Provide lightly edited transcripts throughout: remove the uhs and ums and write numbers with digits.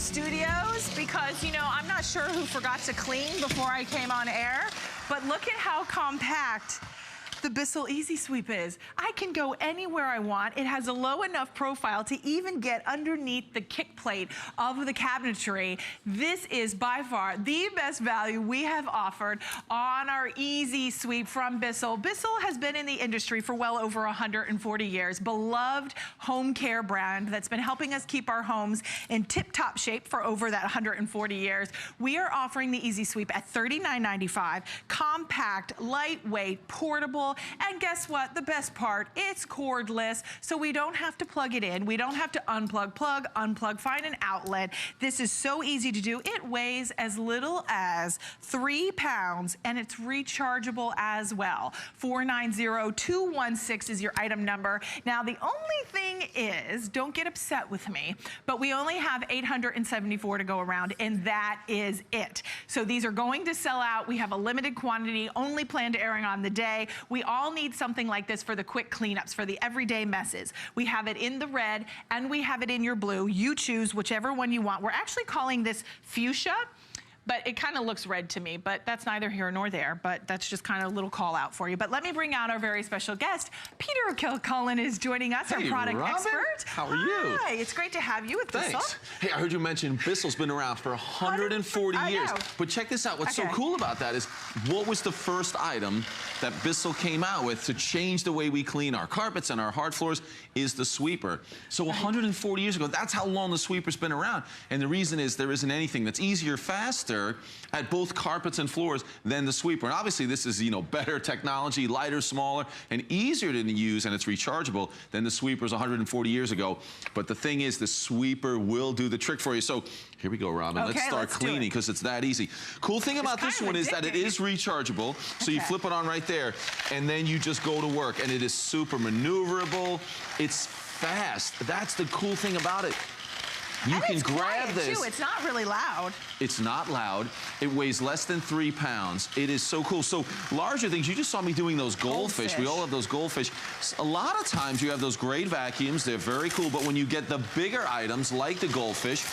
studios because, you know, I'm not sure who forgot to clean before I came on air, but look at how compact the BISSELL EasySweep is. I can go anywhere I want. It has a low enough profile to even get underneath the kick plate of the cabinetry. This is by far the best value we have offered on our EasySweep from BISSELL. BISSELL has been in the industry for well over 140 years. Beloved home care brand that's been helping us keep our homes in tip-top shape for over that 140 years. We are offering the EasySweep at $39.95. Compact, lightweight, portable, and guess what? The best part, it's cordless, so we don't have to plug it in. We don't have to unplug, plug, unplug, find an outlet. This is so easy to do. It weighs as little as 3 pounds, and it's rechargeable as well. 490216 is your item number. Now, the only thing is, don't get upset with me, but we only have 874 to go around, and that is it. So these are going to sell out. We have a limited quantity, only planned airing on the day. We all need something like this for the quick cleanups, for the everyday messes. We have it in the red and we have it in your blue. You choose whichever one you want. We're actually calling this fuchsia, but it kind of looks red to me, but that's neither here nor there, but that's just kind of a little call out for you. But let me bring out our very special guest. Peter Kilcullen is joining us, our product expert. How are you? Hi, it's great to have you with BISSELL. Hey, I heard you mention BISSELL's been around for 140 years. But check this out, what's so cool about that is, what was the first item that BISSELL came out with to change the way we clean our carpets and our hard floors is the sweeper. So 140 years ago, that's how long the sweeper's been around. And the reason is there isn't anything that's easier, faster, at both carpets and floors than the sweeper. And obviously this is, you know, better technology, lighter, smaller, and easier to use, and it's rechargeable than the sweepers 140 years ago. But the thing is, the sweeper will do the trick for you. So here we go, Robin. Let's start cleaning because it's that easy. Cool thing about this one is that it is rechargeable. So you flip it on right there, and then you just go to work. And it is super maneuverable. It's fast. That's the cool thing about it. You can grab this. It's not really loud. It's not loud. It weighs less than 3 pounds. It is so cool. So larger things, you just saw me doing those goldfish. We all have those goldfish. A lot of times you have those great vacuums. They're very cool. But when you get the bigger items like the goldfish,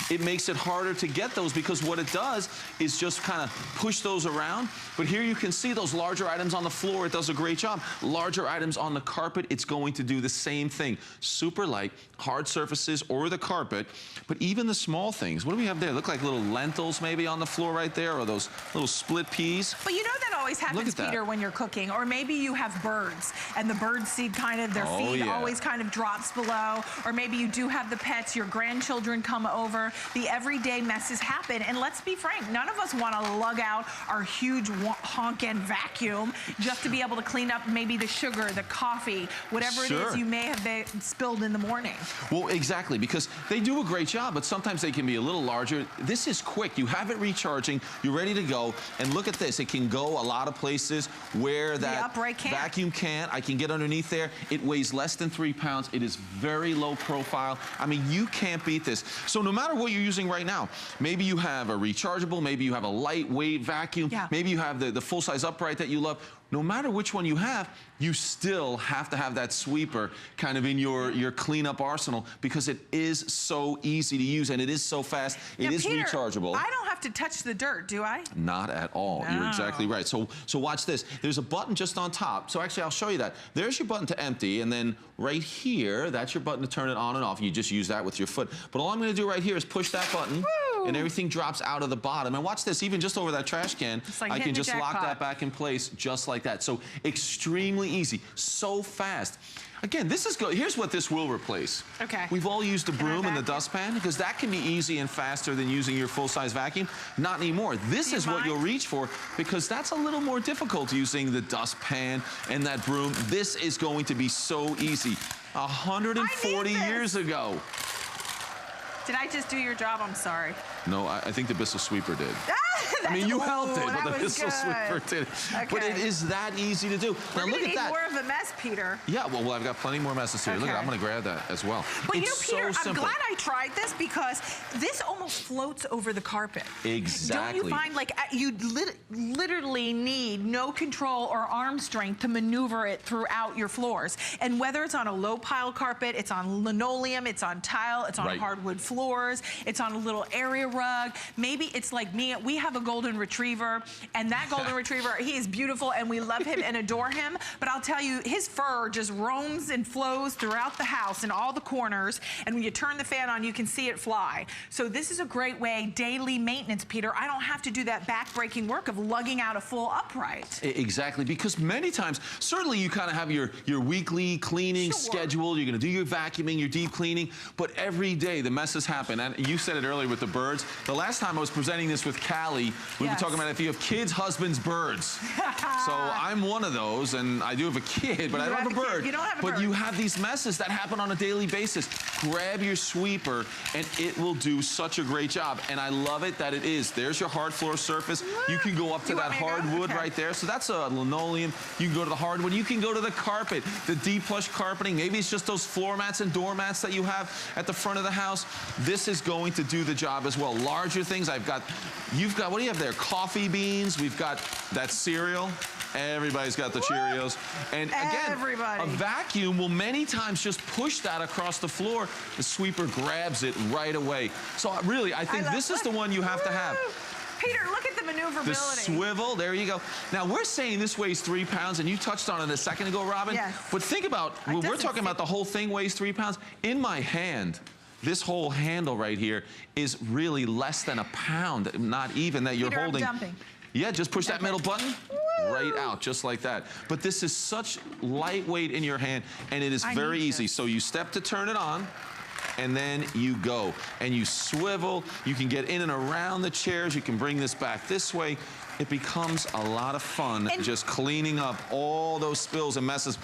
it makes it harder to get those because what it does is just kind of push those around. But here you can see those larger items on the floor. It does a great job. Larger items on the carpet, it's going to do the same thing. Super light, hard surfaces or the carpet. But even the small things, what do we have there? Look like little lentils maybe on the floor right there, or those little split peas. But you know that always happens, Peter, when you're cooking. Or maybe you have birds and the bird seed kind of, their feed always kind of drops below. Or maybe you do have the pets, your grandchildren come over. The everyday messes happen. And let's be frank, none of us want to lug out our huge honkin' vacuum just to be able to clean up maybe the sugar, the coffee, whatever it is you may have spilled in the morning. Well, exactly, because they do a great job, but sometimes they can be a little larger. This is quick. You have it recharging. You're ready to go. And look at this. It can go a lot of places where that vacuum can't. I can get underneath there. It weighs less than 3 pounds. It is very low profile. I mean, you can't beat this. So no matter what you're using right now, maybe you have a rechargeable, maybe you have a lightweight vacuum, maybe you have the full-size upright that you love. No matter which one you have, you still have to have that sweeper kind of in your cleanup arsenal because it is so easy to use and it is so fast. It is Peter, rechargeable. I don't have to touch the dirt, do I? Not at all. No. You're exactly right. So watch this. There's a button just on top. So actually, I'll show you that. There's your button to empty, and then right here, that's your button to turn it on and off. You just use that with your foot. But all I'm going to do right here is push that button. And everything drops out of the bottom. And watch this, even just over that trash can, I can just lock that back in place just like that. So extremely easy, so fast. Again, this is good. Here's what this will replace. We've all used the broom and the dustpan because that can be easy and faster than using your full-size vacuum. Not anymore. This is what you'll reach for because that's a little more difficult using the dustpan and that broom. This is going to be so easy. 140 years ago. Did I just do your job? I'm sorry. No, I think the BISSELL sweeper did. I mean, you helped it, but the BISSELL sweeper did. But it is that easy to do. Now look at that. More of a mess mess, Peter. Yeah, well, I've got plenty more messes here. Look, I'm gonna grab that as well. But it's you know, Peter, so I'm simple. glad I tried this because this almost floats over the carpet. Exactly. Don't you find like you literally need no control or arm strength to maneuver it throughout your floors? And whether it's on a low pile carpet, it's on linoleum, it's on tile, it's on hardwood floors, it's on a little area rug. Maybe it's like me, we have a golden retriever, and that golden retriever, he is beautiful and we love him and adore him, but I'll tell you, his fur just roams and flows throughout the house in all the corners, and when you turn the fan on, you can see it fly. So this is a great way, daily maintenance, Peter. I don't have to do that back-breaking work of lugging out a full upright. Exactly, because many times, certainly you kind of have your weekly cleaning schedule, you're gonna do your vacuuming, your deep cleaning, but every day the messes happen. And you said it earlier with the birds. The last time I was presenting this with Callie, we were talking about if you have kids, husbands, birds. So I'm one of those, and I do have a kid, but I don't have a bird. You don't have a bird. But you have these messes that happen on a daily basis. Grab your sweeper, and it will do such a great job. And I love it that it is. There's your hard floor surface. You can go up to that hardwood right there. So that's a linoleum. You can go to the hardwood. You can go to the carpet, the deep plush carpeting. Maybe it's just those floor mats and doormats that you have at the front of the house. This is going to do the job as well. Larger things. You've got, what do you have there? Coffee beans. We've got that cereal. Everybody's got the Cheerios. And again, a vacuum will many times just push that across the floor. The sweeper grabs it right away. So really, I think this is the one you have to have. Peter, look at the maneuverability. The swivel, there you go. Now, we're saying this weighs 3 pounds, and you touched on it a second ago, Robin. Yes. But think about, when we're talking about the whole thing weighs 3 pounds. In my hand, this whole handle right here is really less than a pound, not even, that you're holding. I'm dumping. Yeah, just push that middle button right out, just like that. But this is such lightweight in your hand, and it is very easy. So you step to turn it on, and then you go. And you swivel. You can get in and around the chairs. You can bring this back this way. It becomes a lot of fun just cleaning up all those spills and messes.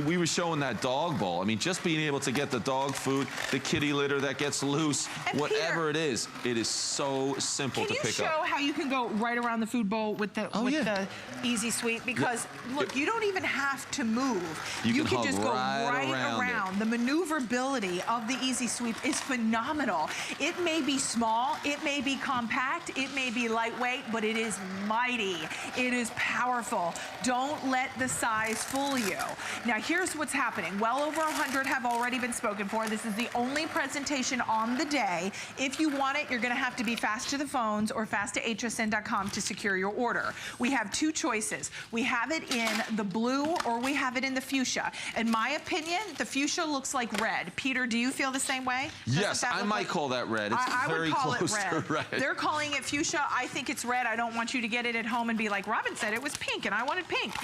We were showing that dog bowl. I mean, just being able to get the dog food, the kitty litter that gets loose, whatever it is so simple to pick up. Can you show how you can go right around the food bowl with the the EasySweep? Because look, you don't even have to move. You can just go right around. The maneuverability of the EasySweep is phenomenal. It may be small, it may be compact, it may be lightweight, but it is mighty. It is powerful. Don't let the size fool you. Now, here's what's happening. Well over 100 have already been spoken for. This is the only presentation on the day. If you want it, you're going to have to be fast to the phones or fast to hsn.com to secure your order. We have two choices. We have it in the blue or we have it in the fuchsia. In my opinion, the fuchsia looks like red. Peter, do you feel the same way? Yes, I might call that red. It's very close to red. They're calling it fuchsia. I think it's red. I don't want you to get it at home and be like, Robin said it was pink and I wanted pink.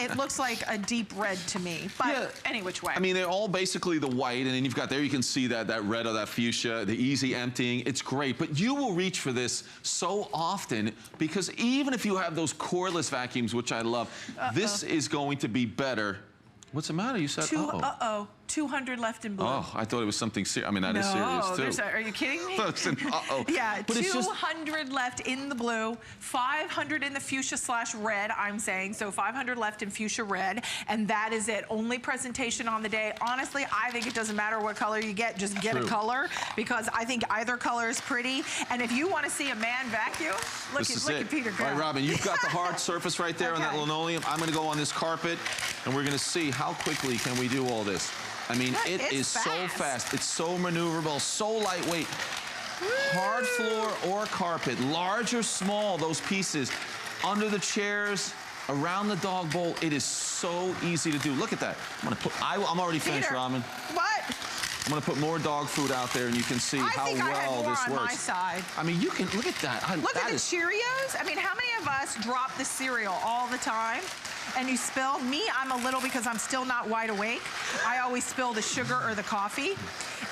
It looks like a deep red to me, but any which way. I mean, they're all basically the white, and then you've got there, you can see that red or that fuchsia, the easy emptying. It's great, but you will reach for this so often because even if you have those cordless vacuums, which I love, this is going to be better. What's the matter? You said, 200 left in blue. Oh, I thought it was something serious. I mean, that is serious, too. Are you kidding me? Yeah, but 200 left in the blue, 500 in the fuchsia/red, I'm saying. So 500 left in fuchsia red, and that is it. Only presentation on the day. Honestly, I think it doesn't matter what color you get. Just get a color, because I think either color is pretty. And if you want to see a man vacuum, look at Peter Graham. All right, Robin, you've got the hard surface right there on that linoleum. I'm going to go on this carpet, and we're going to see how quickly can we do all this. I mean, it is so fast. It's so maneuverable, so lightweight. Hard floor or carpet, large or small, those pieces, under the chairs, around the dog bowl. It is so easy to do. Look at that. I'm already finished, Robin. What? I'm going to put more dog food out there, and you can see how well this works. On my side. I mean, you can look at that. Look at the Cheerios. I mean, how many of us drop the cereal all the time? And you spill. Me, I'm a little, because I'm still not wide awake. I always spill the sugar or the coffee.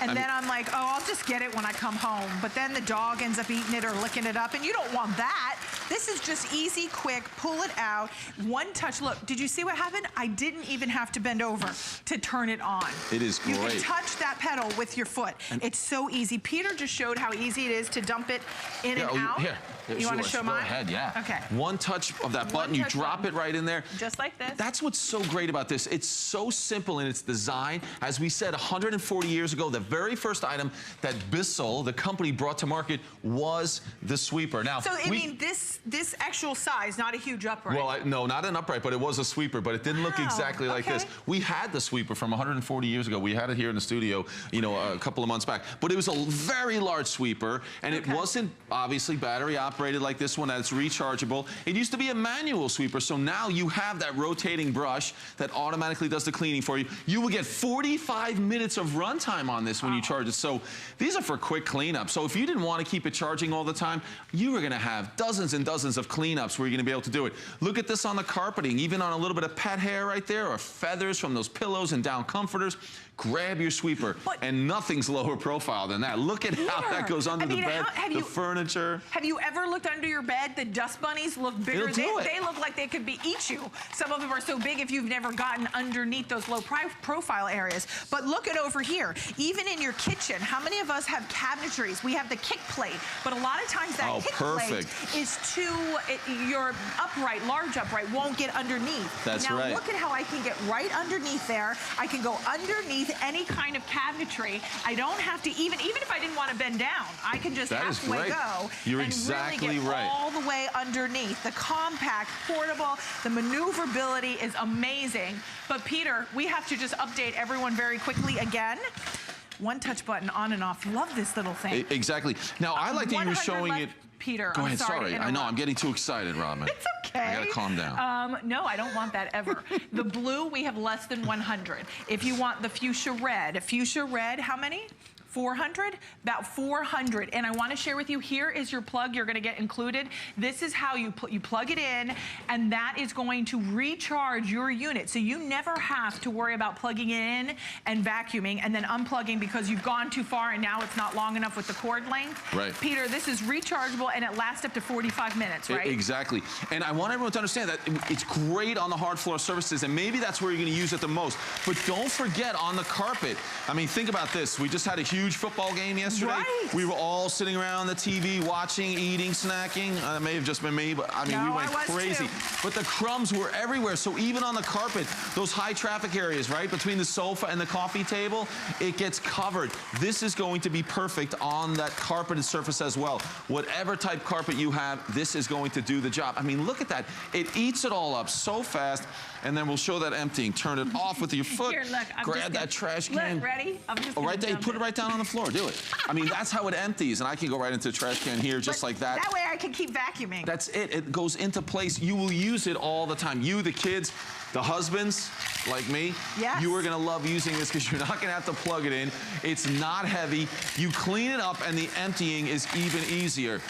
And then I'm like, oh, I'll just get it when I come home. But then the dog ends up eating it or licking it up, and you don't want that. This is just easy, quick, pull it out, one touch. Look, did you see what happened? I didn't even have to bend over to turn it on. It is great. You can touch that pedal with your foot. It's so easy. Peter just showed how easy it is to dump it in and out. Here. You want to show mine? Go ahead, yeah. Okay. One touch of that button, you drop it right in there. just like this. That's what's so great about this. It's so simple in its design. As we said, 140 years ago, the very first item that Bissell, the company, brought to market was the sweeper. Now, so I mean, this actual size, not a huge upright. Well, no, not an upright, but it was a sweeper, but it didn't look exactly like this. We had the sweeper from 140 years ago. We had it here in the studio, you know, a couple of months back. But it was a very large sweeper, and it wasn't obviously battery operated like this one. It's rechargeable. It used to be a manual sweeper, so now you have that rotating brush that automatically does the cleaning for you. You will get 45 minutes of runtime on this when you charge it. So these are for quick cleanup. So if you didn't want to keep it charging all the time, you were going to have dozens and dozens of cleanups where you're going to be able to do it. Look at this on the carpeting, even on a little bit of pet hair right there, or feathers from those pillows and down comforters. Grab your sweeper, and nothing's lower profile than that. Look at how that goes under the bed, the furniture. Have you ever looked under your bed? The dust bunnies look bigger. They look like they could eat you. Some of them are so big if you've never gotten underneath those low profile areas. But look at over here. Even in your kitchen, how many of us have cabinetries? We have the kick plate, but a lot of times that kick plate is your upright, large upright won't get underneath. That's right. Now look at how I can get right underneath there. I can go underneath any kind of cabinetry. I don't have to even if I didn't want to bend down, I can just halfway go. You're exactly really get right. all the way underneath. The compact, portable, the maneuverability is amazing. But Peter, we have to just update everyone very quickly again. One touch button on and off. Love this little thing. Exactly. Now I like that you were showing it. Peter, go ahead. sorry. I know I'm getting too excited, Robin. It's okay. I gotta calm down. No, I don't want that ever. The blue, we have less than 100. If you want the fuchsia red, how many? 400? About 400. And I want to share with you, here is your plug you're going to get included. This is how you plug it in, and that is going to recharge your unit. So you never have to worry about plugging it in and vacuuming and then unplugging because you've gone too far and now it's not long enough with the cord length. Right. Peter, this is rechargeable and it lasts up to 45 minutes, right? Exactly. And I want everyone to understand that it's great on the hard floor surfaces, and maybe that's where you're going to use it the most. But don't forget on the carpet. I mean, think about this. We just had a huge football game yesterday. Right. We were all sitting around the TV, watching, eating, snacking. It may have just been me, but I mean, we went crazy. But the crumbs were everywhere. So even on the carpet, those high traffic areas, right, between the sofa and the coffee table, it gets covered. This is going to be perfect on that carpeted surface as well. Whatever type carpet you have, this is going to do the job. I mean, look at that. It eats it all up so fast. And then we'll show that emptying. Turn it off with your foot. Here, look, grab that trash can. Look, ready? I'm just right there. Put it right down on the floor. Do it. I mean, that's how it empties. And I can go right into the trash can here just like that. That way I can keep vacuuming. That's it. It goes into place. You will use it all the time. You, the kids, the husbands, like me, you are going to love using this because you're not going to have to plug it in. It's not heavy. You clean it up, and the emptying is even easier.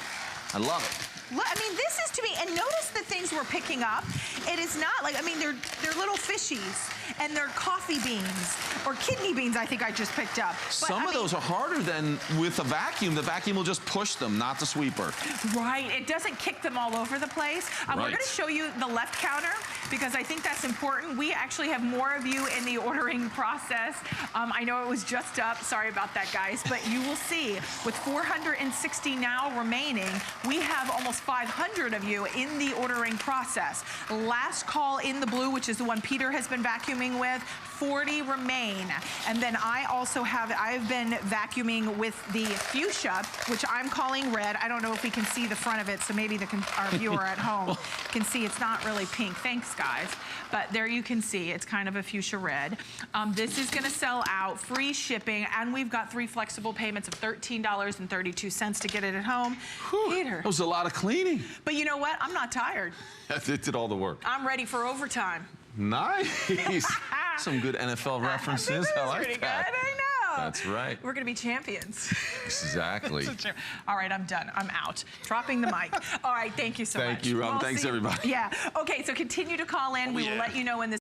I love it. I mean, this is to me, and notice the things we're picking up. It is not like, I mean, they're little fishies, and they're coffee beans, or kidney beans, I think I just picked up. But, some of those are harder than with a vacuum. The vacuum will just push them, not the sweeper. Right, it doesn't kick them all over the place. We're going to show you the left counter, because I think that's important. We actually have more of you in the ordering process. I know it was just up, sorry about that, guys, but you will see, with 460 now remaining, we have almost 500 of you in the ordering process. Last call in the blue, which is the one Peter has been vacuuming with, 40 remain. And then I also I've been vacuuming with the fuchsia, which I'm calling red. I don't know if we can see the front of it, so maybe our viewer at home can see it's not really pink. Thanks, guys. But there you can see it's kind of a fuchsia red. This is gonna sell out, free shipping, and we've got 3 flexible payments of $13.32 to get it at home. Whew, Peter. that was a lot of cleaning. But you know what? I'm not tired. It did all the work. I'm ready for overtime. Nice. Some good NFL references. I like pretty that. Good, I know. That's right. We're going to be champions. Exactly. All right, I'm done. I'm out. Dropping the mic. All right, thank you so much. Thank you, Rob. Thanks, everybody. Yeah. Okay, so continue to call in. We will let you know when this